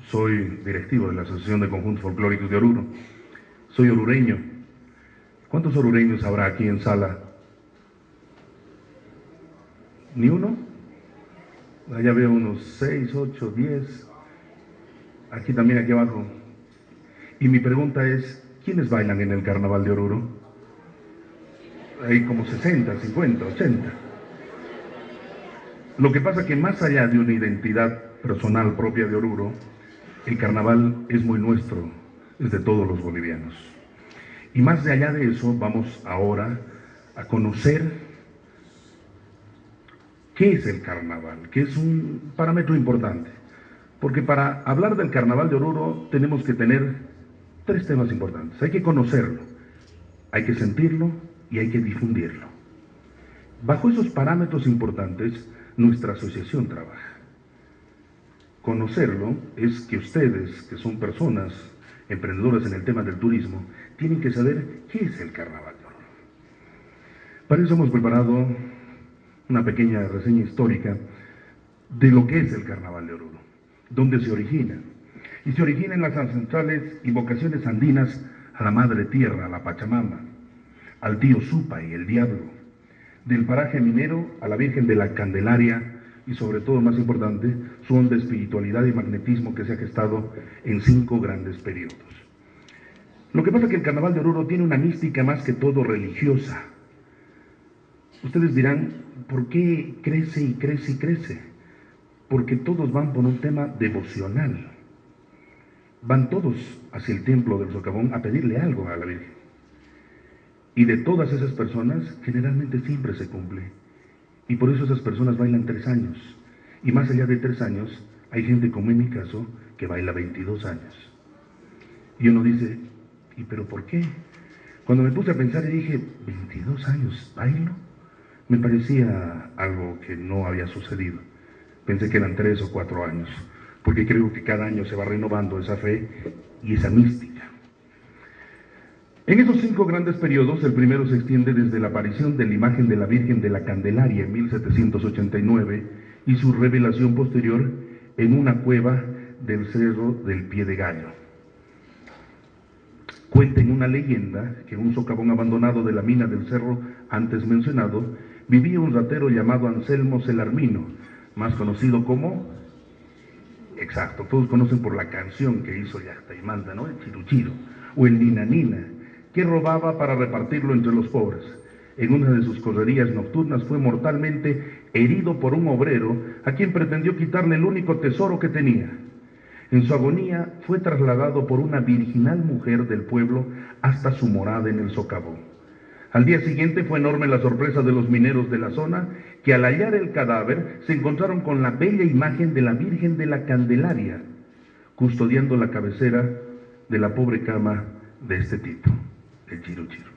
Soy directivo de la Asociación de Conjuntos Folclóricos de Oruro. Soy orureño. ¿Cuántos orureños habrá aquí en sala? ¿Ni uno? Allá veo unos 6, 8, 10. Aquí también, aquí abajo. Y mi pregunta es, ¿quiénes bailan en el Carnaval de Oruro? Hay como 60, 50, 80. Lo que pasa que más allá de una identidad personal propia de Oruro, el carnaval es muy nuestro, es de todos los bolivianos. Y más de allá de eso, vamos ahora a conocer qué es el carnaval, que es un parámetro importante. Porque para hablar del carnaval de Oruro tenemos que tener 3 temas importantes. Hay que conocerlo, hay que sentirlo y hay que difundirlo. Bajo esos parámetros importantes, nuestra asociación trabaja. Conocerlo es que ustedes, que son personas emprendedoras en el tema del turismo, tienen que saber qué es el Carnaval de Oruro. Para eso hemos preparado una pequeña reseña histórica de lo que es el Carnaval de Oruro, dónde se origina. Y se origina en las ancestrales invocaciones andinas a la Madre Tierra, a la Pachamama, al tío Supa y el Diablo, del paraje minero a la Virgen de la Candelaria, y sobre todo, más importante, su honda espiritualidad y magnetismo que se ha gestado en 5 grandes periodos. Lo que pasa es que el Carnaval de Oruro tiene una mística más que todo religiosa. Ustedes dirán, ¿por qué crece y crece y crece? Porque todos van por un tema devocional. Van todos hacia el templo del socavón a pedirle algo a la Virgen. Y de todas esas personas, generalmente siempre se cumple. Y por eso esas personas bailan 3 años. Y más allá de 3 años, hay gente como en mi caso, que baila 22 años. Y uno dice, ¿y pero por qué? Cuando me puse a pensar y dije, ¿22 años bailo? Me parecía algo que no había sucedido. Pensé que eran 3 o 4 años, porque creo que cada año se va renovando esa fe y esa mística. En esos 5 grandes periodos, el primero se extiende desde la aparición de la imagen de la Virgen de la Candelaria en 1789 y su revelación posterior en una cueva del Cerro del Pie de Gallo. Cuenta en una leyenda que en un socavón abandonado de la mina del cerro antes mencionado, vivía un ratero llamado Anselmo Celarmino, más conocido como... Exacto, todos conocen por la canción que hizo Yacta y Manta, ¿no? El Chiruchiro, o el Nina Nina, que robaba para repartirlo entre los pobres. En una de sus correrías nocturnas fue mortalmente herido por un obrero a quien pretendió quitarle el único tesoro que tenía. En su agonía fue trasladado por una virginal mujer del pueblo hasta su morada en el socavón. Al día siguiente fue enorme la sorpresa de los mineros de la zona, que al hallar el cadáver se encontraron con la bella imagen de la Virgen de la Candelaria, custodiando la cabecera de la pobre cama de este tipo, el Chiruchiro.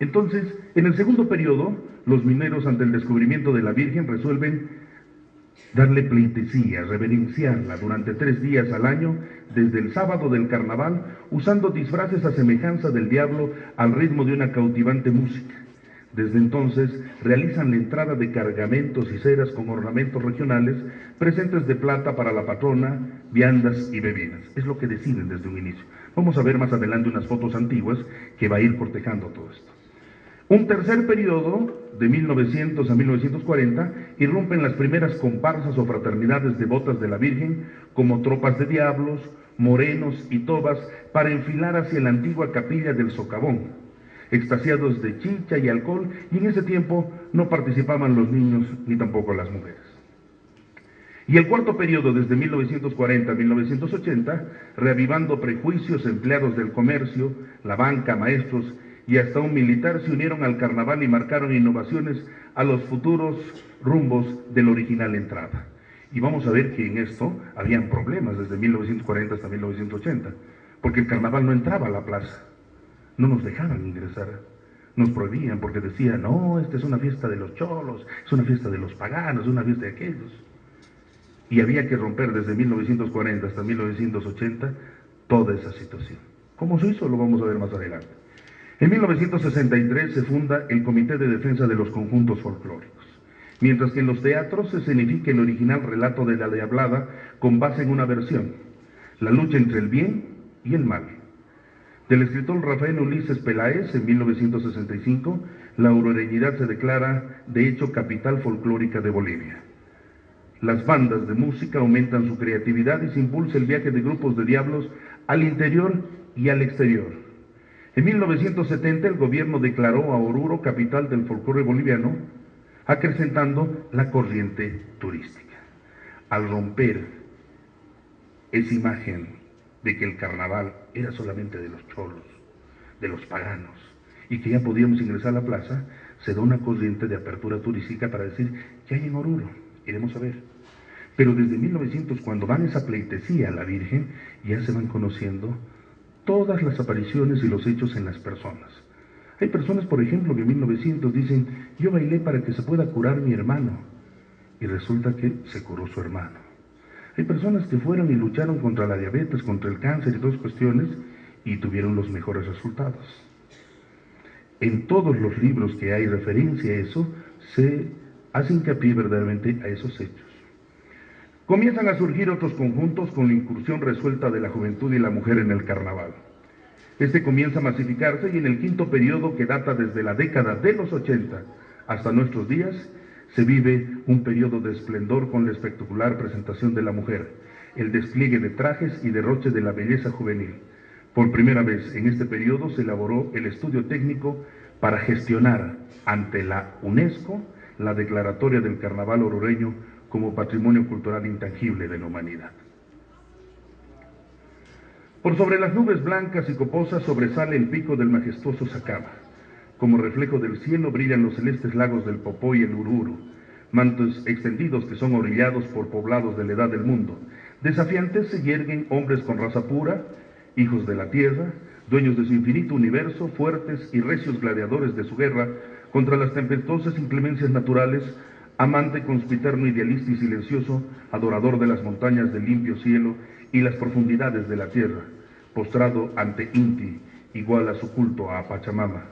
Entonces, en el segundo periodo, los mineros ante el descubrimiento de la Virgen resuelven darle pleitesía, reverenciarla durante 3 días al año, desde el sábado del carnaval, usando disfraces a semejanza del diablo al ritmo de una cautivante música. Desde entonces realizan la entrada de cargamentos y ceras con ornamentos regionales, presentes de plata para la patrona, viandas y bebidas. Es lo que deciden desde un inicio. Vamos a ver más adelante unas fotos antiguas que va a ir cortejando todo esto. Un tercer periodo, de 1900 a 1940, irrumpen las primeras comparsas o fraternidades devotas de la Virgen, como tropas de diablos, morenos y tobas, para enfilar hacia la antigua capilla del socavón, extasiados de chicha y alcohol, y en ese tiempo no participaban los niños ni tampoco las mujeres. Y el cuarto periodo, desde 1940 a 1980, reavivando prejuicios, empleados del comercio, la banca, maestros y hasta un militar se unieron al carnaval y marcaron innovaciones a los futuros rumbos de la original entrada. Y vamos a ver que en esto habían problemas desde 1940 hasta 1980, porque el carnaval no entraba a la plaza, no nos dejaban ingresar, nos prohibían porque decían, no, esta es una fiesta de los cholos, es una fiesta de los paganos, es una fiesta de aquellos. Y había que romper desde 1940 hasta 1980 toda esa situación. ¿Cómo se hizo? Lo vamos a ver más adelante. En 1963 se funda el Comité de Defensa de los Conjuntos Folclóricos. mientras que en los teatros se escenifica el original relato de la Diablada con base en una versión, la lucha entre el bien y el mal. Del escritor Rafael Ulises Peláez, en 1965, la orureñidad se declara, de hecho, capital folclórica de Bolivia. Las bandas de música aumentan su creatividad y se impulsa el viaje de grupos de diablos al interior y al exterior. En 1970 el gobierno declaró a Oruro capital del folclore boliviano, acrecentando la corriente turística. Al romper esa imagen de que el carnaval era solamente de los cholos, de los paganos, y que ya podíamos ingresar a la plaza, se da una corriente de apertura turística para decir, ¿qué hay en Oruro? Iremos a ver. Pero desde 1900, cuando van esa pleitesía a la Virgen, ya se van conociendo todas las apariciones y los hechos en las personas. Hay personas, por ejemplo, que en 1900 dicen, yo bailé para que se pueda curar mi hermano, y resulta que se curó su hermano. Hay personas que fueron y lucharon contra la diabetes, contra el cáncer y todas cuestiones, y tuvieron los mejores resultados. En todos los libros que hay referencia a eso, se hace hincapié verdaderamente a esos hechos. Comienzan a surgir otros conjuntos con la incursión resuelta de la juventud y la mujer en el carnaval. Este comienza a masificarse y en el quinto periodo, que data desde la década de los 80 hasta nuestros días, se vive un periodo de esplendor con la espectacular presentación de la mujer, el despliegue de trajes y derroche de la belleza juvenil. Por primera vez en este periodo se elaboró el estudio técnico para gestionar ante la UNESCO la declaratoria del carnaval orureño como patrimonio cultural intangible de la humanidad. Por sobre las nubes blancas y coposas sobresale el pico del majestuoso Sacaba. Como reflejo del cielo brillan los celestes lagos del Popó y el Ururu, mantos extendidos que son orillados por poblados de la edad del mundo. Desafiantes se yerguen hombres con raza pura, hijos de la tierra, dueños de su infinito universo, fuertes y recios gladiadores de su guerra contra las tempestuosas inclemencias naturales, amante conspiterno, idealista y silencioso, adorador de las montañas del limpio cielo y las profundidades de la tierra, postrado ante Inti, igual a su culto a Pachamama.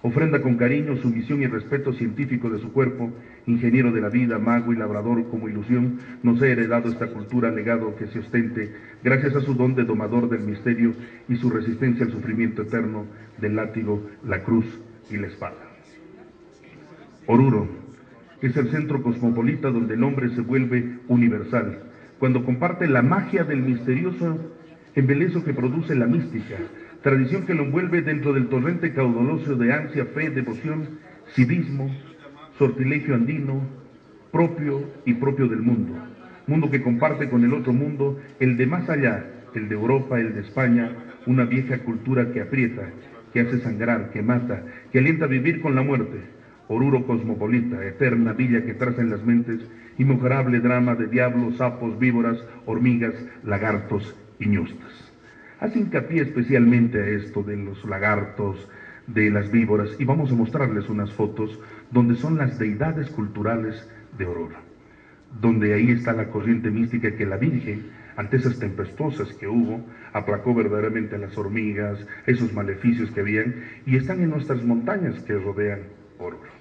Ofrenda con cariño, sumisión y respeto científico de su cuerpo, ingeniero de la vida, mago y labrador como ilusión, nos ha heredado esta cultura, legado que se ostente gracias a su don de domador del misterio y su resistencia al sufrimiento eterno del látigo, la cruz y la espada. Oruro es el centro cosmopolita donde el hombre se vuelve universal, cuando comparte la magia del misterioso embelezo que produce la mística, tradición que lo envuelve dentro del torrente caudaloso de ansia, fe, devoción, civismo, sortilegio andino, propio y propio del mundo, mundo que comparte con el otro mundo, el de más allá, el de Europa, el de España, una vieja cultura que aprieta, que hace sangrar, que mata, que alienta a vivir con la muerte. Oruro cosmopolita, eterna villa que traza en las mentes inmejorable drama de diablos, sapos, víboras, hormigas, lagartos y ñustas. Hace hincapié especialmente a esto de los lagartos, de las víboras, y vamos a mostrarles unas fotos donde son las deidades culturales de Oruro, donde ahí está la corriente mística que la Virgen, ante esas tempestuosas que hubo, aplacó verdaderamente a las hormigas, esos maleficios que habían, y están en nuestras montañas que rodean Oruro.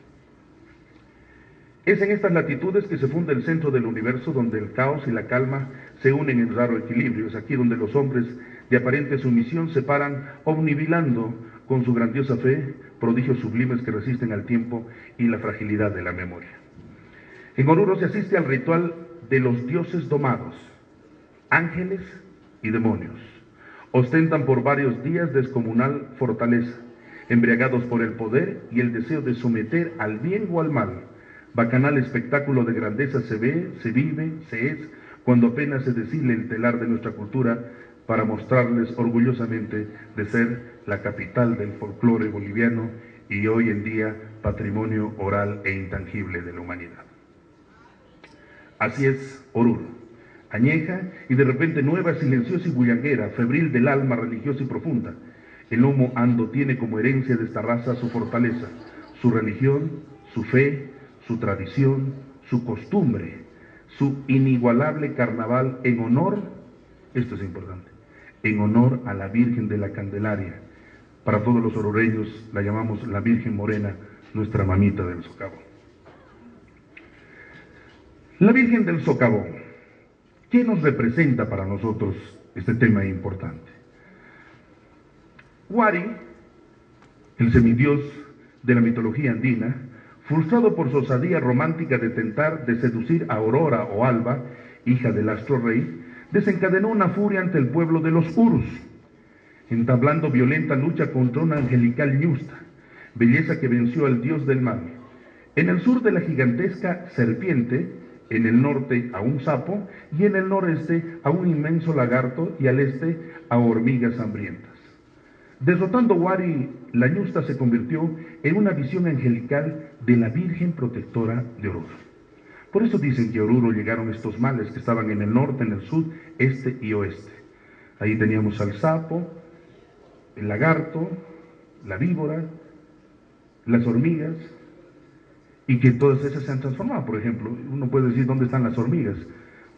Es en estas latitudes que se funda el centro del universo, donde el caos y la calma se unen en raro equilibrio. Es aquí donde los hombres de aparente sumisión se paran omnibilando con su grandiosa fe prodigios sublimes que resisten al tiempo y la fragilidad de la memoria. En Oruro se asiste al ritual de los dioses domados, ángeles y demonios. Ostentan por varios días descomunal fortaleza, embriagados por el poder y el deseo de someter al bien o al mal. Bacanal espectáculo de grandeza se ve, se vive, se es, cuando apenas se deshile el telar de nuestra cultura para mostrarles orgullosamente de ser la capital del folclore boliviano y hoy en día patrimonio oral e intangible de la humanidad. Así es Oruro, añeja y de repente nueva, silenciosa y bullanguera, febril del alma religiosa y profunda. El Homo Ando tiene como herencia de esta raza su fortaleza, su religión, su fe, su tradición, su costumbre, su inigualable carnaval en honor, esto es importante, en honor a la Virgen de la Candelaria. Para todos los orureños la llamamos la Virgen Morena, nuestra mamita del Socavo. La Virgen del Socavón. ¿Qué nos representa para nosotros este tema importante? Huari, el semidios de la mitología andina, frustrado por su osadía romántica de tentar de seducir a Aurora o Alba, hija del astro rey, desencadenó una furia ante el pueblo de los Urus, entablando violenta lucha contra una angelical ñusta, belleza que venció al dios del mal. En el sur de la gigantesca serpiente, en el norte a un sapo y en el noreste a un inmenso lagarto y al este a hormigas hambrientas. Derrotando Huari, la ñusta se convirtió en una visión angelical de la Virgen protectora de Oruro. Por eso dicen que a Oruro llegaron estos males que estaban en el norte, en el sur, este y oeste. Ahí teníamos al sapo, el lagarto, la víbora, las hormigas, y que todas esas se han transformado. Por ejemplo, uno puede decir dónde están las hormigas,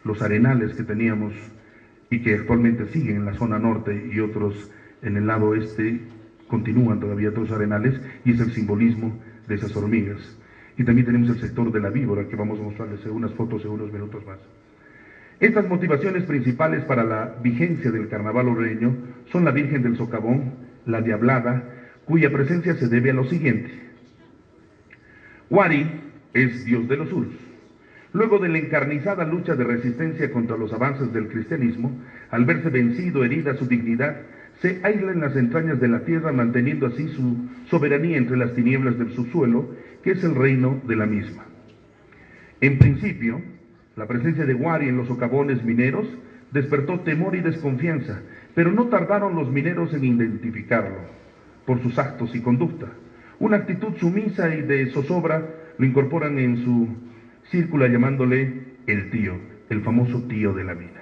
los arenales que teníamos y que actualmente siguen en la zona norte y otros en el lado oeste, continúan todavía otros arenales, y es el simbolismo de esas hormigas. Y también tenemos el sector de la víbora, que vamos a mostrarles unas fotos en unos minutos más. Estas motivaciones principales para la vigencia del carnaval orureño son la Virgen del Socavón, la Diablada, cuya presencia se debe a lo siguiente. Huari es dios de los Urus. Luego de la encarnizada lucha de resistencia contra los avances del cristianismo, al verse vencido, herida su dignidad, se aísla en las entrañas de la tierra, manteniendo así su soberanía entre las tinieblas del subsuelo, que es el reino de la misma. En principio, la presencia de Huari en los socavones mineros despertó temor y desconfianza, pero no tardaron los mineros en identificarlo por sus actos y conducta. Una actitud sumisa y de zozobra lo incorporan en su círculo llamándole el tío, el famoso tío de la mina.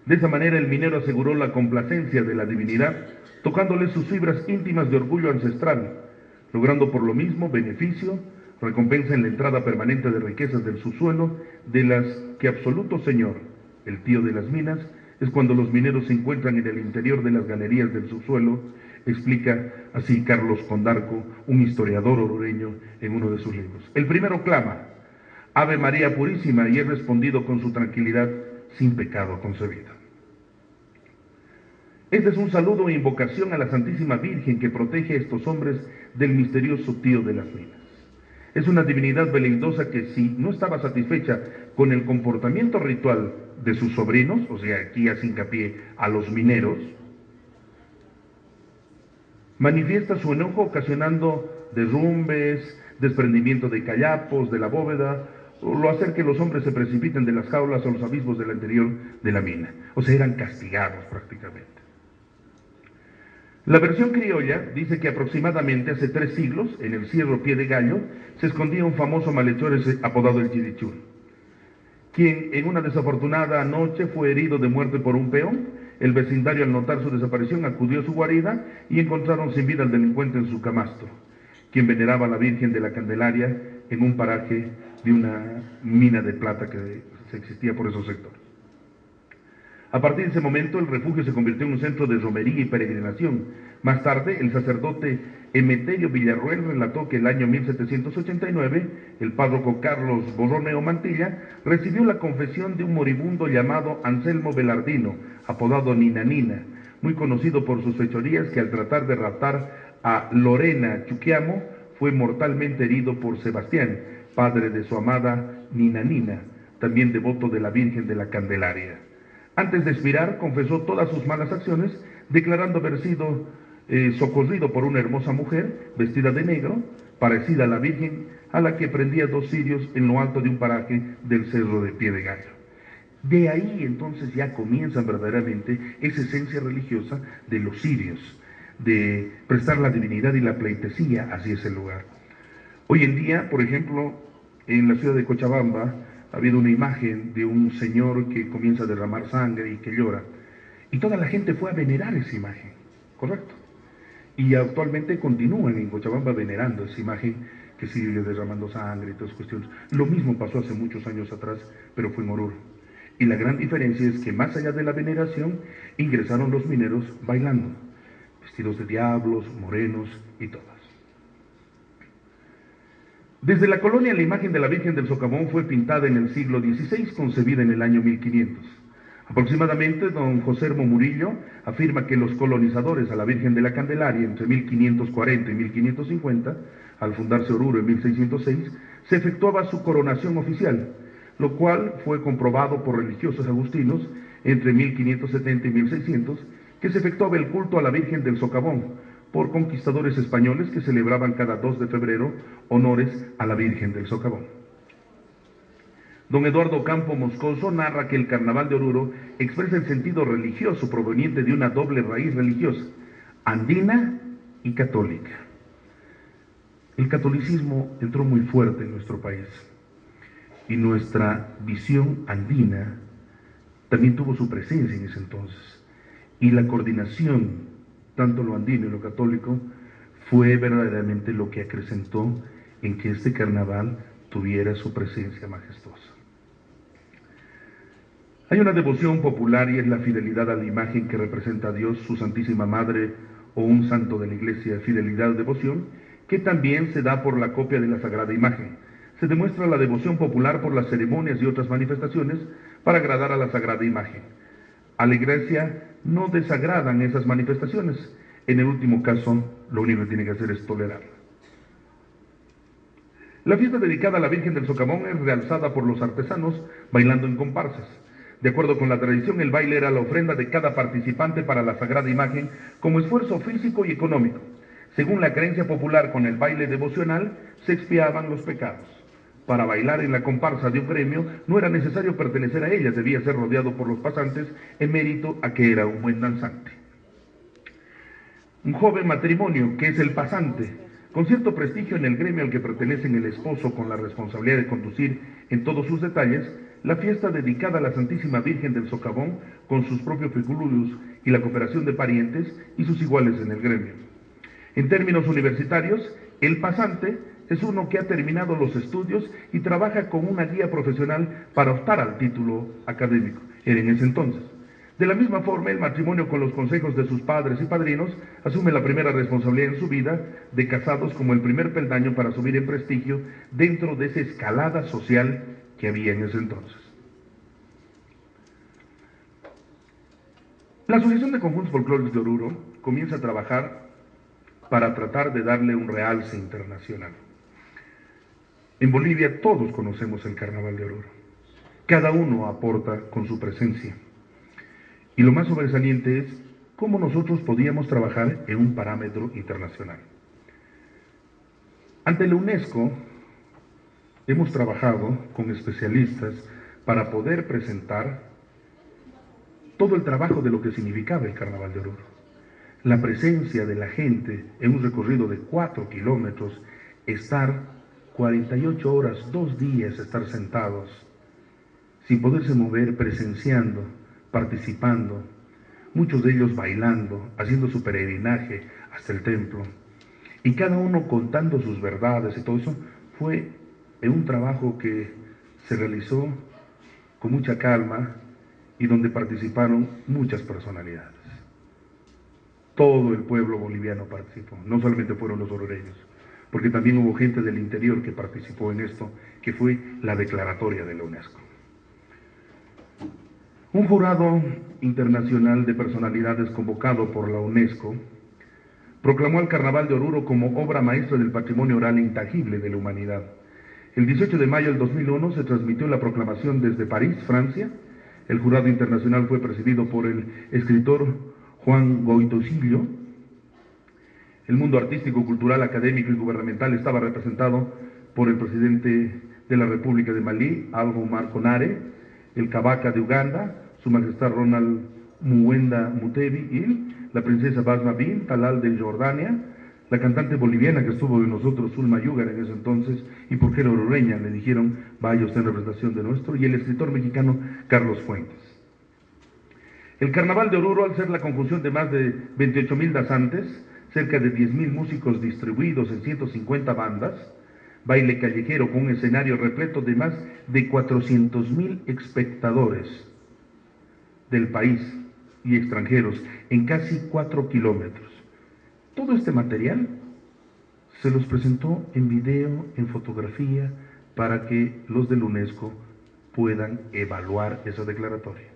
De esa manera el minero aseguró la complacencia de la divinidad, tocándole sus fibras íntimas de orgullo ancestral, logrando por lo mismo beneficio, recompensa en la entrada permanente de riquezas del subsuelo, de las que absoluto señor, el tío de las minas, es cuando los mineros se encuentran en el interior de las galerías del subsuelo, explica así Carlos Condarco, un historiador orureño, en uno de sus libros. El primero clama, Ave María Purísima, y es respondido con su tranquilidad, sin pecado concebido. Este es un saludo e invocación a la Santísima Virgen que protege a estos hombres del misterioso tío de las minas. Es una divinidad veleidosa que, si no estaba satisfecha con el comportamiento ritual de sus sobrinos, o sea, aquí hace hincapié a los mineros, manifiesta su enojo ocasionando derrumbes, desprendimiento de cayapos, de la bóveda, o lo hacer que los hombres se precipiten de las jaulas o los abismos del interior de la mina. O sea, eran castigados prácticamente. La versión criolla dice que aproximadamente hace 3 siglos, en el Cierro Pie de Gallo, se escondía un famoso malhechor apodado el Chirichur, quien en una desafortunada noche fue herido de muerte por un peón. El vecindario, al notar su desaparición, acudió a su guarida y encontraron sin vida al delincuente en su camastro, quien veneraba a la Virgen de la Candelaria en un paraje de una mina de plata que se existía por esos sectores. A partir de ese momento, el refugio se convirtió en un centro de romería y peregrinación. Más tarde, el sacerdote Emeterio Villarroel relató que el año 1789, el párroco Carlos Borromeo Mantilla recibió la confesión de un moribundo llamado Anselmo Velardino, apodado Nina Nina, muy conocido por sus fechorías, que al tratar de raptar a Lorena Chuquiamo, fue mortalmente herido por Sebastián, padre de su amada Nina Nina, también devoto de la Virgen de la Candelaria. Antes de expirar, confesó todas sus malas acciones, declarando haber sido socorrido por una hermosa mujer, vestida de negro, parecida a la Virgen, a la que prendía 2 cirios en lo alto de un paraje del Cerro de Pie de Gallo. De ahí entonces ya comienzan verdaderamente esa esencia religiosa de los cirios, de prestar la divinidad y la pleitesía hacia ese lugar. Hoy en día, por ejemplo, en la ciudad de Cochabamba, ha habido una imagen de un señor que comienza a derramar sangre y que llora. Y toda la gente fue a venerar esa imagen, ¿correcto? Y actualmente continúan en Cochabamba venerando esa imagen que sigue derramando sangre y todas cuestiones. Lo mismo pasó hace muchos años atrás, pero fue en Oruro. Y la gran diferencia es que más allá de la veneración, ingresaron los mineros bailando, vestidos de diablos, morenos y todas. Desde la colonia, la imagen de la Virgen del Socavón fue pintada en el siglo XVI, concebida en el año 1500. Aproximadamente, don José Hermo Murillo afirma que los colonizadores a la Virgen de la Candelaria entre 1540 y 1550, al fundarse Oruro en 1606, se efectuaba su coronación oficial, lo cual fue comprobado por religiosos agustinos entre 1570 y 1600, que se efectuaba el culto a la Virgen del Socavón por conquistadores españoles que celebraban cada 2 de febrero honores a la Virgen del Socavón. Don Eduardo Campo Moscoso narra que el Carnaval de Oruro expresa el sentido religioso proveniente de una doble raíz religiosa, andina y católica. El catolicismo entró muy fuerte en nuestro país y nuestra visión andina también tuvo su presencia en ese entonces. Y la coordinación, tanto lo andino y lo católico, fue verdaderamente lo que acrecentó en que este carnaval tuviera su presencia majestuosa. Hay una devoción popular y es la fidelidad a la imagen que representa a Dios, su Santísima Madre o un santo de la Iglesia, fidelidad, devoción, que también se da por la copia de la Sagrada Imagen. Se demuestra la devoción popular por las ceremonias y otras manifestaciones para agradar a la Sagrada Imagen. A la Iglesia no desagradan esas manifestaciones. En el último caso, lo único que tiene que hacer es tolerarla. La fiesta dedicada a la Virgen del Socavón es realzada por los artesanos bailando en comparsas. De acuerdo con la tradición, el baile era la ofrenda de cada participante para la Sagrada Imagen como esfuerzo físico y económico. Según la creencia popular, con el baile devocional se expiaban los pecados. Para bailar en la comparsa de un gremio no era necesario pertenecer a ella, debía ser rodeado por los pasantes en mérito a que era un buen danzante. Un joven matrimonio, que es el pasante, con cierto prestigio en el gremio al que pertenecen el esposo con la responsabilidad de conducir en todos sus detalles, la fiesta dedicada a la Santísima Virgen del Socavón con sus propios pecularios y la cooperación de parientes y sus iguales en el gremio. En términos universitarios, el pasante es uno que ha terminado los estudios y trabaja con una guía profesional para optar al título académico. Era en ese entonces. De la misma forma, el matrimonio con los consejos de sus padres y padrinos asume la primera responsabilidad en su vida de casados como el primer peldaño para subir en prestigio dentro de esa escalada social que había en ese entonces. La Asociación de Conjuntos Folclóricos de Oruro comienza a trabajar para tratar de darle un realce internacional. En Bolivia todos conocemos el Carnaval de Oruro. Cada uno aporta con su presencia. Y lo más sobresaliente es cómo nosotros podíamos trabajar en un parámetro internacional. Ante la UNESCO hemos trabajado con especialistas para poder presentar todo el trabajo de lo que significaba el Carnaval de Oruro. La presencia de la gente en un recorrido de 4 kilómetros, estar 48 horas, 2 días, estar sentados, sin poderse mover, presenciando, participando, muchos de ellos bailando, haciendo su peregrinaje hasta el templo, y cada uno contando sus verdades y todo eso, fue un trabajo que se realizó con mucha calma y donde participaron muchas personalidades. Todo el pueblo boliviano participó, no solamente fueron los orureños, porque también hubo gente del interior que participó en esto, que fue la declaratoria de la UNESCO. Un jurado internacional de personalidades convocado por la UNESCO proclamó al Carnaval de Oruro como obra maestra del patrimonio oral intangible de la humanidad. El 18 de mayo del 2001 se transmitió la proclamación desde París, Francia. El jurado internacional fue presidido por el escritor Juan Goytocillo. El mundo artístico, cultural, académico y gubernamental estaba representado por el presidente de la República de Malí, Algo Omar Konare, el Kabaka de Uganda, su majestad Ronald Muwenda Mutebi Il, la princesa Basma bin Talal de Jordania, la cantante boliviana que estuvo con nosotros, Zulma Yugar en ese entonces, y porque era orureña, le dijeron, vaya usted en representación de nuestro, y el escritor mexicano Carlos Fuentes. El Carnaval de Oruro, al ser la conjunción de más de 28,000 danzantes, cerca de 10,000 músicos distribuidos en 150 bandas, baile callejero con un escenario repleto de más de 400,000 espectadores del país y extranjeros en casi 4 kilómetros. Todo este material se los presentó en video, en fotografía, para que los de la UNESCO puedan evaluar esa declaratoria.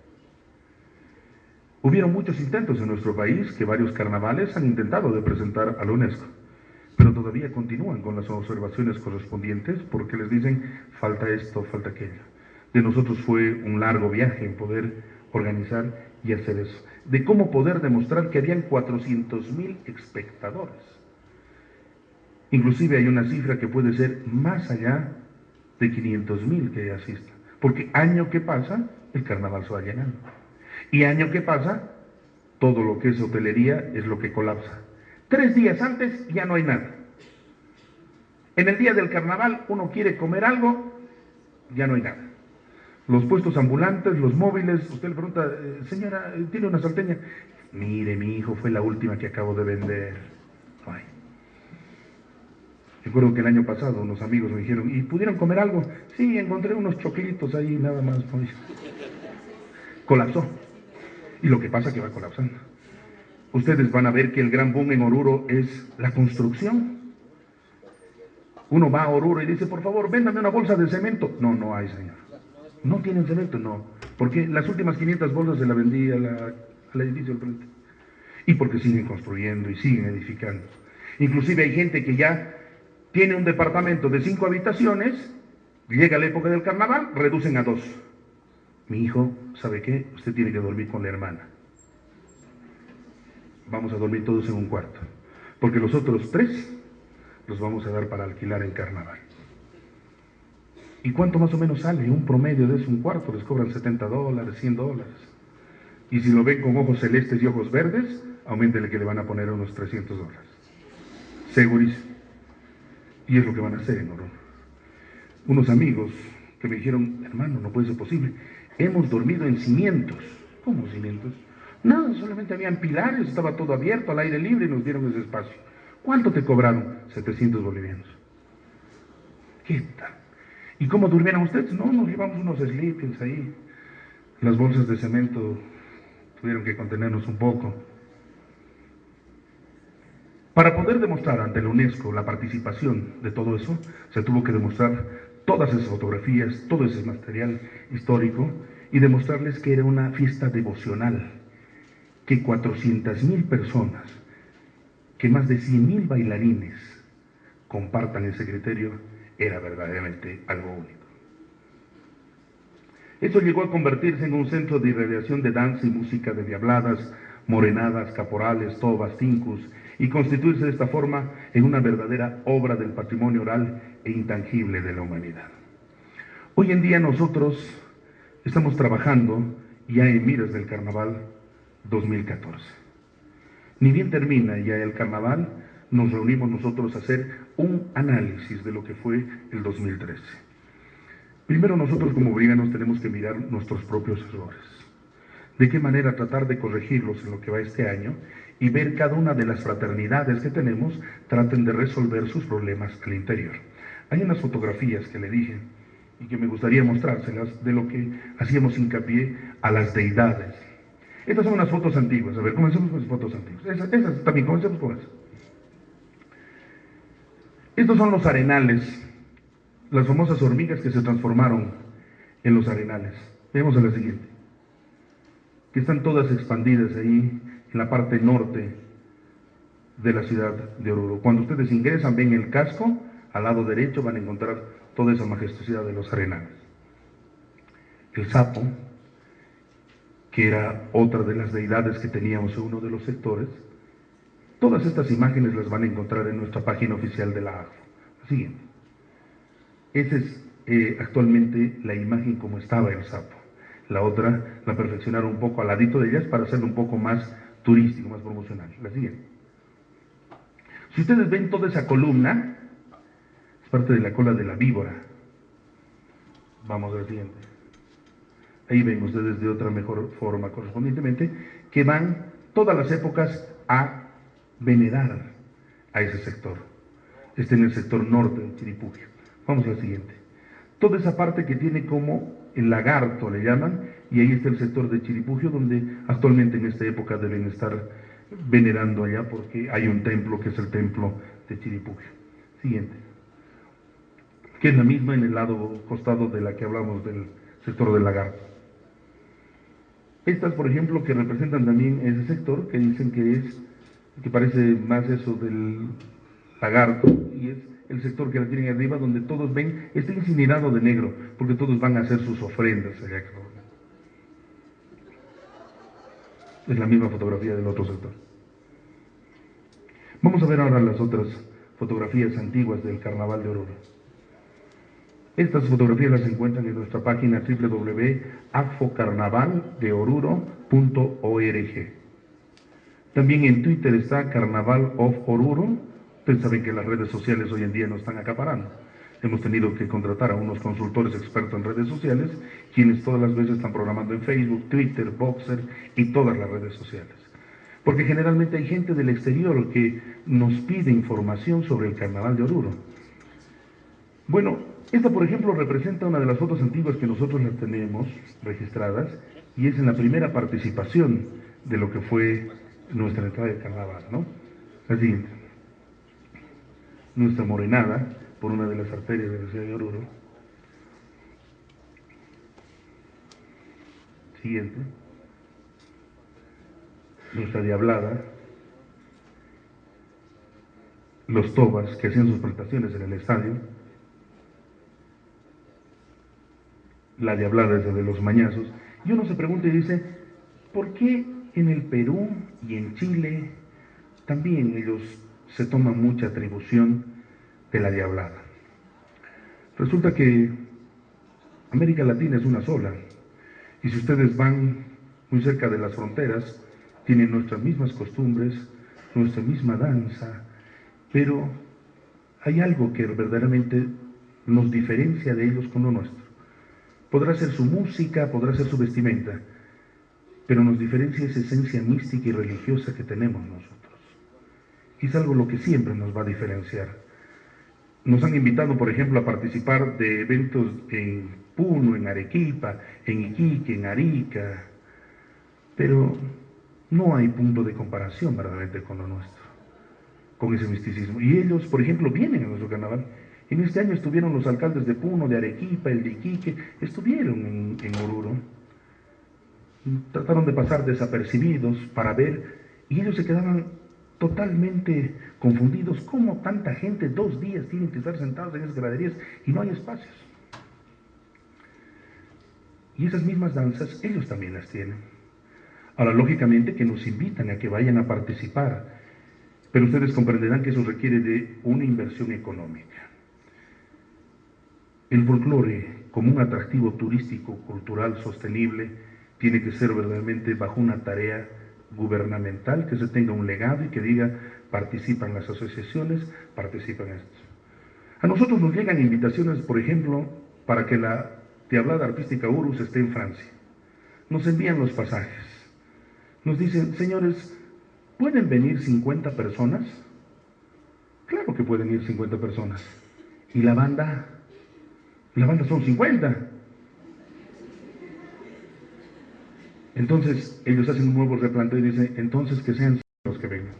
Hubieron muchos intentos en nuestro país que varios carnavales han intentado de presentar a la UNESCO, pero todavía continúan con las observaciones correspondientes porque les dicen falta esto, falta aquello. De nosotros fue un largo viaje en poder organizar y hacer eso, de cómo poder demostrar que habían 400.000 espectadores. Inclusive hay una cifra que puede ser más allá de 500.000 que asistan, porque año que pasa el carnaval se va llenando. Y año que pasa, todo lo que es hotelería es lo que colapsa. 3 días antes ya no hay nada. En el día del carnaval uno quiere comer algo, ya no hay nada. Los puestos ambulantes, los móviles, usted le pregunta, señora, ¿tiene una salteña? Mire, mi hijo, fue la última que acabo de vender. No hay. Recuerdo que el año pasado unos amigos me dijeron, ¿y pudieron comer algo? Sí, encontré unos choclitos ahí, nada más. Colapsó. Y lo que pasa es que va colapsando. Ustedes van a ver que el gran boom en Oruro es la construcción. Uno va a Oruro y dice, por favor, véndame una bolsa de cemento. No, no hay, señor. No tienen cemento, no. Porque las últimas 500 bolsas se las vendí al edificio del frente. Y porque siguen construyendo y siguen edificando. Inclusive hay gente que ya tiene un departamento de 5 habitaciones, llega la época del carnaval, reducen a 2. Mi hijo, ¿sabe qué? Usted tiene que dormir con la hermana. Vamos a dormir todos en un cuarto. Porque los otros 3 los vamos a dar para alquilar en carnaval. ¿Y cuánto más o menos sale? Un promedio de eso, un cuarto, les cobran $70, $100. Y si lo ven con ojos celestes y ojos verdes, auméntele que le van a poner unos $300. Segurísimo. Y es lo que van a hacer en Oruro. Unos amigos que me dijeron, hermano, no puede ser posible. Hemos dormido en cimientos. ¿Cómo cimientos? No, solamente habían pilares, estaba todo abierto, al aire libre y nos dieron ese espacio. ¿Cuánto te cobraron? 700 bolivianos. ¿Qué tal? ¿Y cómo durmieron ustedes? No, nos llevamos unos sleepings ahí. Las bolsas de cemento tuvieron que contenernos un poco. Para poder demostrar ante la UNESCO la participación de todo eso, se tuvo que demostrar todas esas fotografías, todo ese material histórico y demostrarles que era una fiesta devocional, que 400.000 personas, que más de 100.000 bailarines compartan ese criterio, era verdaderamente algo único. Eso llegó a convertirse en un centro de irradiación de danza y música de diabladas, morenadas, caporales, tobas, tincus, y constituirse de esta forma en una verdadera obra del patrimonio oral e intangible de la humanidad. Hoy en día nosotros estamos trabajando ya en miras del Carnaval 2014. Ni bien termina ya el Carnaval, nos reunimos nosotros a hacer un análisis de lo que fue el 2013. Primero nosotros como bolivianos tenemos que mirar nuestros propios errores. De qué manera tratar de corregirlos en lo que va este año y ver cada una de las fraternidades que tenemos traten de resolver sus problemas al interior. Hay unas fotografías que le dije y que me gustaría mostrárselas de lo que hacíamos hincapié a las deidades. Estas son unas fotos antiguas. A ver, comencemos con las fotos antiguas. Esas también, comencemos con esas. Estos son los arenales, las famosas hormigas que se transformaron en los arenales. Veamos a la siguiente. Que están todas expandidas ahí en la parte norte de la ciudad de Oruro. Cuando ustedes ingresan, ven el casco, al lado derecho van a encontrar toda esa majestuosidad de los arenales. El sapo, que era otra de las deidades que teníamos en uno de los sectores. Todas estas imágenes las van a encontrar en nuestra página oficial de la AGFO. La siguiente. Esa es actualmente la imagen como estaba el sapo. La otra la perfeccionaron un poco al ladito de ellas para hacerlo un poco más turístico, más promocional. La siguiente. Si ustedes ven toda esa columna, es parte de la cola de la víbora. Vamos a la siguiente. Ahí ven ustedes de otra mejor forma correspondientemente, que van todas las épocas a venerar a ese sector. Este en el sector norte de Chiripugio. Vamos a la siguiente. Toda esa parte que tiene como el lagarto le llaman, y ahí está el sector de Chiripugio, donde actualmente en esta época deben estar venerando allá, porque hay un templo que es el templo de Chiripugio. Siguiente. Que es la misma en el lado costado de la que hablamos del sector del lagarto. Estas, por ejemplo, que representan también ese sector, que dicen que parece más eso del lagarto, y es el sector que la tienen arriba, donde todos ven, está incinerado de negro, porque todos van a hacer sus ofrendas allá. Es la misma fotografía del otro sector. Vamos a ver ahora las otras fotografías antiguas del Carnaval de Oruro. Estas fotografías las encuentran en nuestra página www.afocarnavaldeoruro.org. También en Twitter está Carnaval of Oruro. Ustedes saben que las redes sociales hoy en día nos están acaparando. Hemos tenido que contratar a unos consultores expertos en redes sociales, quienes todas las veces están programando en Facebook, Twitter, Boxer y todas las redes sociales. Porque generalmente hay gente del exterior que nos pide información sobre el Carnaval de Oruro. Bueno, esta por ejemplo representa una de las fotos antiguas que nosotros las tenemos registradas, y es en la primera participación de lo que fue nuestra entrada de Carnaval, ¿no? La siguiente. Nuestra morenada por una de las arterias de la ciudad de Oruro. Siguiente. Nuestra diablada. Los tobas que hacían sus presentaciones en el estadio. La diablada es la de los mañazos. Y uno se pregunta y dice, ¿por qué en el Perú y en Chile también ellos se toman mucha atribución de la diablada? Resulta que América Latina es una sola, y si ustedes van muy cerca de las fronteras, tienen nuestras mismas costumbres, nuestra misma danza, pero hay algo que verdaderamente nos diferencia de ellos con lo nuestro. Podrá ser su música, podrá ser su vestimenta, pero nos diferencia esa esencia mística y religiosa que tenemos nosotros. Y es algo lo que siempre nos va a diferenciar. Nos han invitado, por ejemplo, a participar de eventos en Puno, en Arequipa, en Iquique, en Arica, pero no hay punto de comparación verdaderamente con lo nuestro, con ese misticismo. Y ellos, por ejemplo, vienen a nuestro carnaval. En este año estuvieron los alcaldes de Puno, de Arequipa, el de Iquique, estuvieron en Oruro. Trataron de pasar desapercibidos para ver, y ellos se quedaban totalmente confundidos. ¿Cómo tanta gente 2 días tienen que estar sentados en esas graderías y no hay espacios? Y esas mismas danzas ellos también las tienen. Ahora, lógicamente que nos invitan a que vayan a participar, pero ustedes comprenderán que eso requiere de una inversión económica. El folclore, como un atractivo turístico, cultural, sostenible, tiene que ser verdaderamente bajo una tarea gubernamental, que se tenga un legado y que diga, participan las asociaciones, participan estos. A nosotros nos llegan invitaciones, por ejemplo, para que la diablada artística Urus esté en Francia. Nos envían los pasajes. Nos dicen, señores, ¿pueden venir 50 personas? Claro que pueden ir 50 personas. ¿Y la banda? La banda son 50. Entonces, ellos hacen un nuevo replanteo y dicen, entonces que sean los que vengan.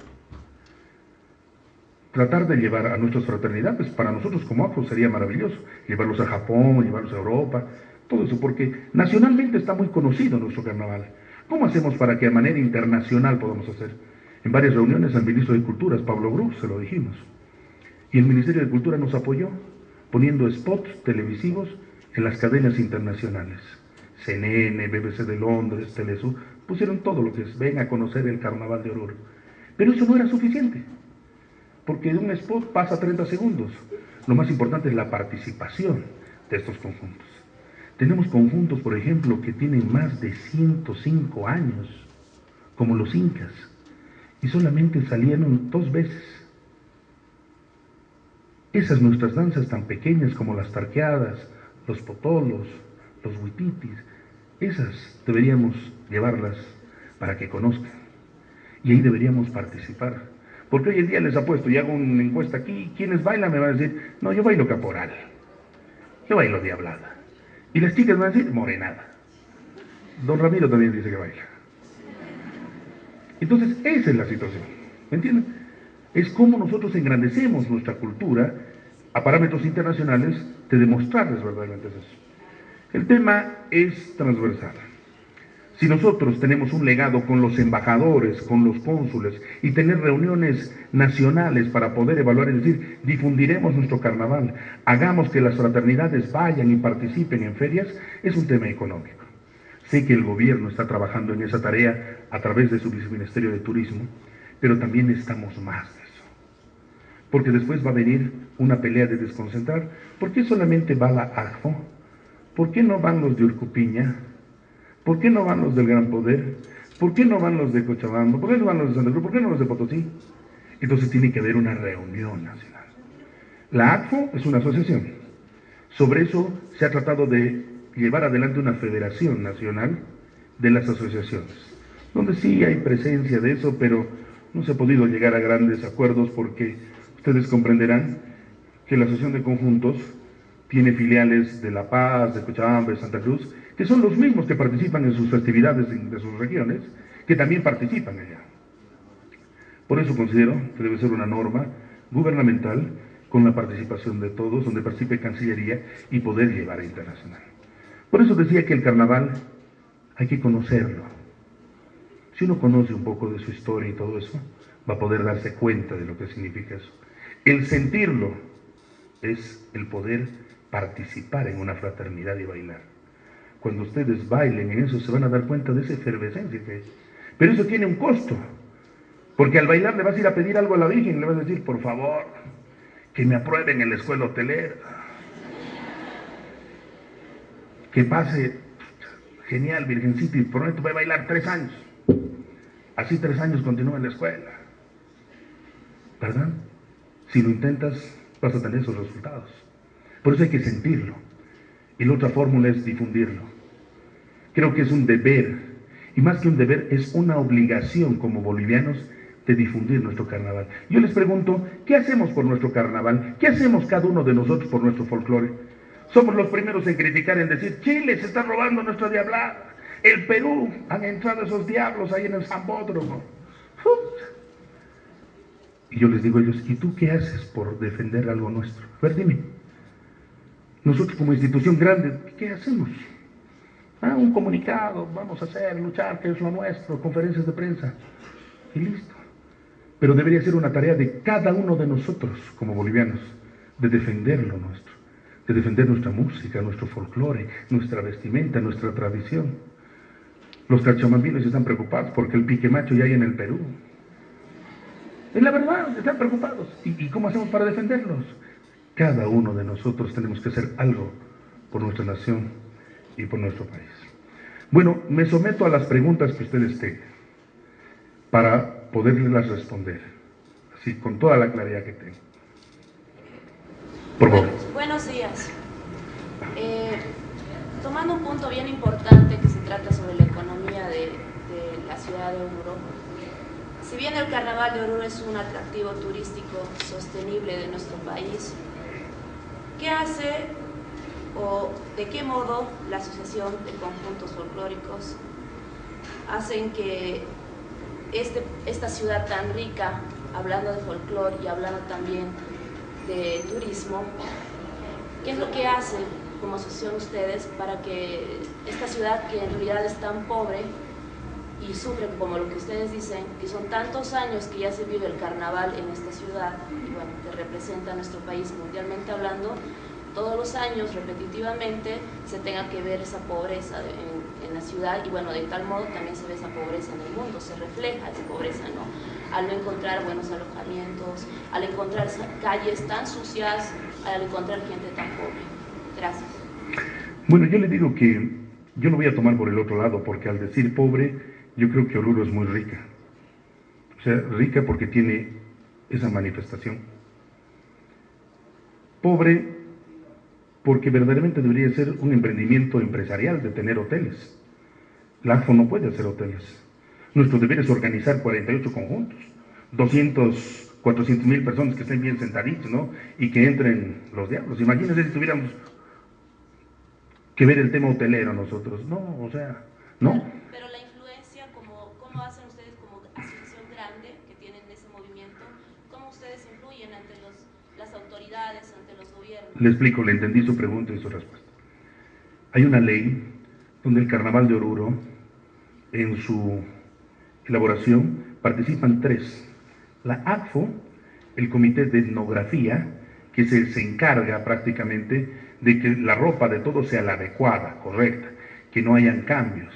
Tratar de llevar a nuestras fraternidades, pues para nosotros como afro sería maravilloso, llevarlos a Japón, llevarlos a Europa, todo eso, porque nacionalmente está muy conocido nuestro carnaval. ¿Cómo hacemos para que de manera internacional podamos hacer? En varias reuniones al ministro de Culturas, Pablo Bruz, se lo dijimos. Y el Ministerio de Cultura nos apoyó, poniendo spots televisivos en las cadenas internacionales. CNN, BBC de Londres, Telesur, pusieron todo lo que es, ven a conocer el Carnaval de Oruro. Pero eso no era suficiente, porque de un spot pasa 30 segundos. Lo más importante es la participación de estos conjuntos. Tenemos conjuntos, por ejemplo, que tienen más de 105 años, como los incas, y solamente salieron 2 veces. Esas nuestras danzas tan pequeñas como las tarqueadas, los potolos, los huititis, esas deberíamos llevarlas para que conozcan. Y ahí deberíamos participar. Porque hoy en día les apuesto y hago una encuesta aquí, ¿quiénes bailan? Me van a decir, no, yo bailo caporal, yo bailo diablada. Y las chicas van a decir, morenada. Don Ramiro también dice que baila. Entonces, esa es la situación, ¿me entienden? Es como nosotros engrandecemos nuestra cultura a parámetros internacionales de demostrarles verdaderamente eso. El tema es transversal. Si nosotros tenemos un legado con los embajadores, con los cónsules, y tener reuniones nacionales para poder evaluar, es decir, difundiremos nuestro carnaval, hagamos que las fraternidades vayan y participen en ferias, es un tema económico. Sé que el gobierno está trabajando en esa tarea a través de su viceministerio de Turismo, pero también necesitamos más de eso. Porque después va a venir una pelea de desconcentrar. ¿Por qué solamente va la AJFO? ¿Por qué no van los de Urcupiña? ¿Por qué no van los del Gran Poder? ¿Por qué no van los de Cochabamba? ¿Por qué no van los de Santa Cruz? ¿Por qué no los de Potosí? Entonces tiene que haber una reunión nacional. La ACFO es una asociación. Sobre eso se ha tratado de llevar adelante una federación nacional de las asociaciones, donde sí hay presencia de eso, pero no se ha podido llegar a grandes acuerdos porque ustedes comprenderán que la Asociación de Conjuntos tiene filiales de La Paz, de Cochabamba, de Santa Cruz, que son los mismos que participan en sus festividades de sus regiones, que también participan allá. Por eso considero que debe ser una norma gubernamental con la participación de todos, donde participe Cancillería y poder llevar a internacional. Por eso decía que el carnaval hay que conocerlo. Si uno conoce un poco de su historia y todo eso, va a poder darse cuenta de lo que significa eso. El sentirlo es el poder participar en una fraternidad y bailar. Cuando ustedes bailen en eso se van a dar cuenta de esa efervescencia que hay. Pero eso tiene un costo, porque al bailar le vas a ir a pedir algo a la Virgen, le vas a decir, por favor, que me aprueben en la escuela hotelera, que pase, genial, Virgencita, y prometo voy a bailar 3 años, así 3 años continúa en la escuela, ¿verdad? Si lo intentas vas a tener esos resultados. Por eso hay que sentirlo. Y la otra fórmula es difundirlo. Creo que es un deber, y más que un deber, es una obligación como bolivianos de difundir nuestro carnaval. Yo les pregunto, ¿qué hacemos por nuestro carnaval? ¿Qué hacemos cada uno de nosotros por nuestro folclore? Somos los primeros en criticar, en decir, Chile se está robando nuestra diablada. El Perú, han entrado esos diablos ahí en el Zambódromo. Y yo les digo a ellos, ¿y tú qué haces por defender algo nuestro? A ver, dime. Nosotros como institución grande, ¿qué hacemos? Un comunicado, vamos a hacer, luchar, que es lo nuestro, conferencias de prensa, y listo. Pero debería ser una tarea de cada uno de nosotros como bolivianos, de defender lo nuestro, de defender nuestra música, nuestro folclore, nuestra vestimenta, nuestra tradición. Los cachamambinos están preocupados porque el pique macho ya hay en el Perú. Es la verdad, están preocupados. ¿Y cómo hacemos para defenderlos? Cada uno de nosotros tenemos que hacer algo por nuestra nación y por nuestro país. Bueno, me someto a las preguntas que ustedes tengan para poderles responder, así con toda la claridad que tengo. Por favor. Buenos días. Tomando un punto bien importante que se trata sobre la economía de la ciudad de Oruro, si bien el Carnaval de Oruro es un atractivo turístico sostenible de nuestro país, ¿qué hace o de qué modo la Asociación de Conjuntos Folclóricos hacen que esta ciudad tan rica, hablando de folclore y hablando también de turismo, qué es lo que hacen como asociación ustedes para que esta ciudad, que en realidad es tan pobre y sufre como lo que ustedes dicen, que son tantos años que ya se vive el carnaval en esta ciudad y bueno, que representa a nuestro país mundialmente hablando, todos los años repetitivamente se tenga que ver esa pobreza en la ciudad y bueno, de tal modo también se ve esa pobreza en el mundo, se refleja esa pobreza, ¿no? Al no encontrar buenos alojamientos, al encontrar calles tan sucias, al encontrar gente tan pobre. Gracias. Bueno, yo le digo que yo lo voy a tomar por el otro lado, porque al decir pobre, yo creo que Oruro es muy rica. O sea, rica porque tiene esa manifestación. Pobre porque verdaderamente debería ser un emprendimiento empresarial de tener hoteles. La AFO no puede hacer hoteles. Nuestro deber es organizar 48 conjuntos, 200, 400,000 personas que estén bien sentaditos, ¿no? Y que entren los diablos. Imagínense si tuviéramos que ver el tema hotelero nosotros. No, o sea, no. Pero la influencia, ¿cómo hacen ustedes como asociación grande que tienen ese movimiento? ¿Cómo ustedes influyen ante las autoridades, ante los gobiernos? Le explico, le entendí su pregunta y su respuesta. Hay una ley donde el Carnaval de Oruro, en su elaboración, participan tres. La ACFO, el Comité de Etnografía, que se encarga prácticamente de que la ropa de todos sea la adecuada, correcta, que no hayan cambios.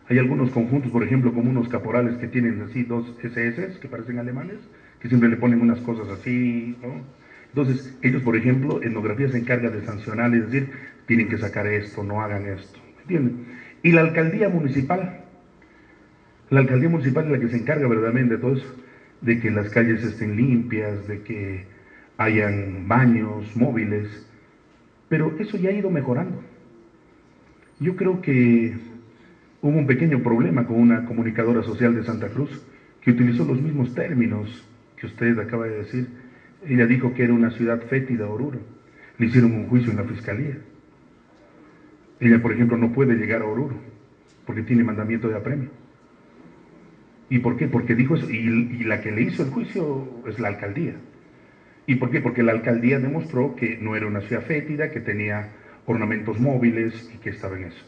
Hay algunos conjuntos, por ejemplo, como unos caporales que tienen así dos SS, que parecen alemanes, que siempre le ponen unas cosas así, ¿no? Entonces, ellos, por ejemplo, etnografía se encarga de sancionar y decir, tienen que sacar esto, no hagan esto, ¿entienden? Y la alcaldía municipal es la que se encarga verdaderamente de todo eso, de que las calles estén limpias, de que hayan baños móviles, pero eso ya ha ido mejorando. Yo creo que hubo un pequeño problema con una comunicadora social de Santa Cruz que utilizó los mismos términos que usted acaba de decir. Ella dijo que era una ciudad fétida, Oruro. Le hicieron un juicio en la fiscalía. Ella, por ejemplo, no puede llegar a Oruro porque tiene mandamiento de apremio. ¿Y por qué? Porque dijo eso, y la que le hizo el juicio es la alcaldía. ¿Y por qué? Porque la alcaldía demostró que no era una ciudad fétida, que tenía ornamentos móviles y que estaba en eso.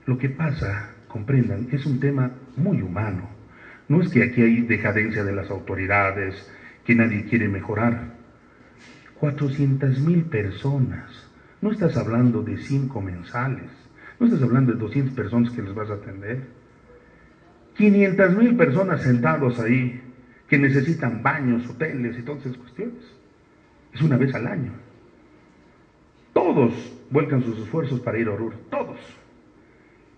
Lo que pasa, comprendan, es un tema muy humano. No es que aquí hay decadencia de las autoridades, que nadie quiere mejorar. 400,000 personas. No estás hablando de 5 mensales. No estás hablando de 200 personas que les vas a atender. 500,000 personas sentados ahí que necesitan baños, hoteles y todas esas cuestiones. Es una vez al año. Todos vuelcan sus esfuerzos para ir a Oruro, todos.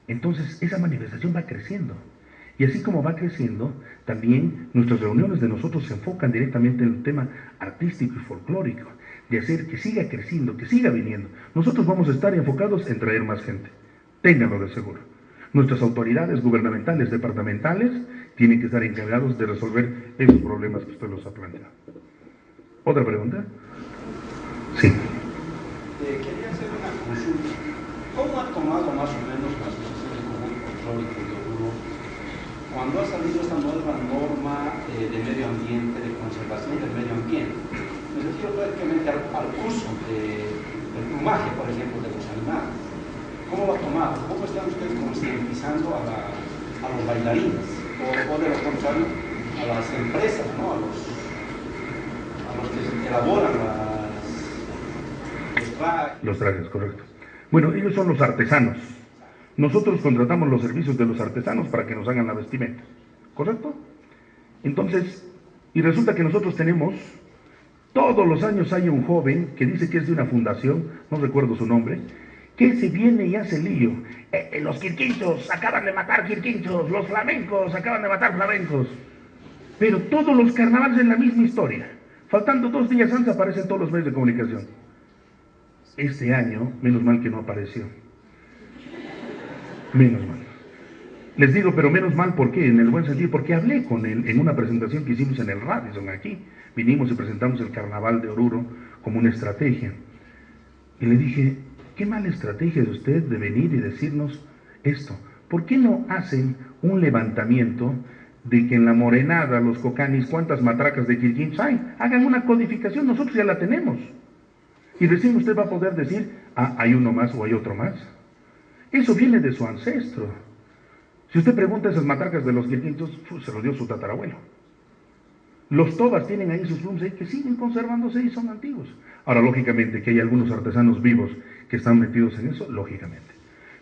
Entonces esa manifestación va creciendo. Y así como va creciendo, también nuestras reuniones de nosotros se enfocan directamente en el tema artístico y folclórico, de hacer que siga creciendo, que siga viniendo. Nosotros vamos a estar enfocados en traer más gente, ténganlo de seguro. Nuestras autoridades gubernamentales, departamentales, tienen que estar encargados de resolver esos problemas que usted los ha planteado. ¿Otra pregunta? Sí. Quería hacer una consulta. ¿Cómo ha tomado más o menos la Asociación de Conjunto Folclórico de Oruro cuando ha salido esta nueva norma de medio ambiente, de conservación del medio ambiente? Me refiero prácticamente al uso del plumaje, por ejemplo, de los animales. ¿Cómo lo ha tomado? ¿Cómo están ustedes concientizando a los bailarines? O de lo contrario, a las empresas, ¿no? a los que elaboran los trajes, correcto. Bueno, ellos son los artesanos. Nosotros contratamos los servicios de los artesanos para que nos hagan la vestimenta, ¿correcto? Entonces, y resulta que nosotros tenemos, todos los años hay un joven que dice que es de una fundación, no recuerdo su nombre, que se viene y hace lío. Los quirquinchos acaban de matar quirquinchos, los flamencos acaban de matar flamencos. Pero todos los carnavales en la misma historia. Faltando 2 días antes aparecen todos los medios de comunicación. Este año, menos mal que no apareció. Menos mal. Les digo, pero menos mal, ¿por qué? En el buen sentido, porque hablé con él en una presentación que hicimos en el Radisson aquí. Vinimos y presentamos el Carnaval de Oruro como una estrategia. Y le dije, qué mala estrategia de usted de venir y decirnos esto. ¿Por qué no hacen un levantamiento de que en la Morenada, los Cocanis, cuántas matracas de quirquinchos hay? Hagan una codificación, nosotros ya la tenemos. Y recién usted va a poder decir, ah, hay uno más o hay otro más. Eso viene de su ancestro. Si usted pregunta esas matracas de los quirquinchos, se lo dio su tatarabuelo. Los tobas tienen ahí sus plumas que siguen conservándose y son antiguos. Ahora, lógicamente, que hay algunos artesanos vivos que están metidos en eso, lógicamente.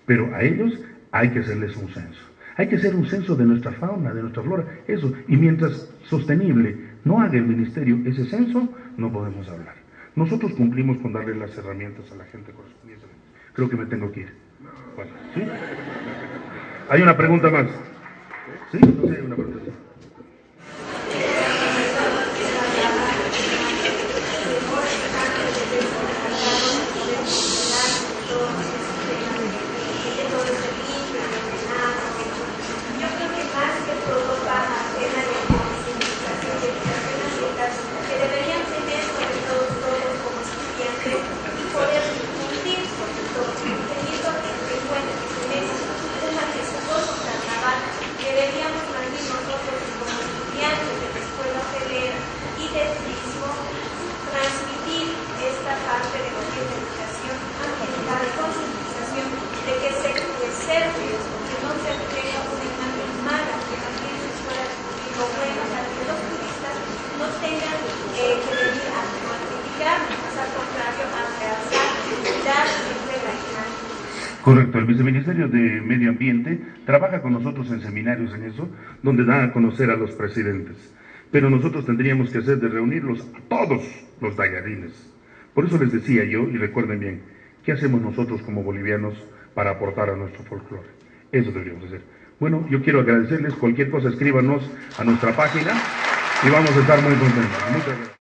Pero a ellos hay que hacerles un censo. Hay que hacer un censo de nuestra fauna, de nuestra flora, eso. Y mientras sostenible no haga el ministerio ese censo, no podemos hablar. Nosotros cumplimos con darle las herramientas a la gente correspondiente. Creo que me tengo que ir. Bueno, ¿sí? ¿Hay una pregunta más? ¿Sí? No sé, hay una pregunta. Deberíamos mantenernos Correcto, el Viceministerio de Medio Ambiente trabaja con nosotros en seminarios en eso, donde da a conocer a los presidentes. Pero nosotros tendríamos que hacer de reunirlos a todos los tallarines. Por eso les decía yo, y recuerden bien, ¿qué hacemos nosotros como bolivianos para aportar a nuestro folclore? Eso deberíamos hacer. Bueno, yo quiero agradecerles, cualquier cosa escríbanos a nuestra página y vamos a estar muy contentos. Muchas gracias.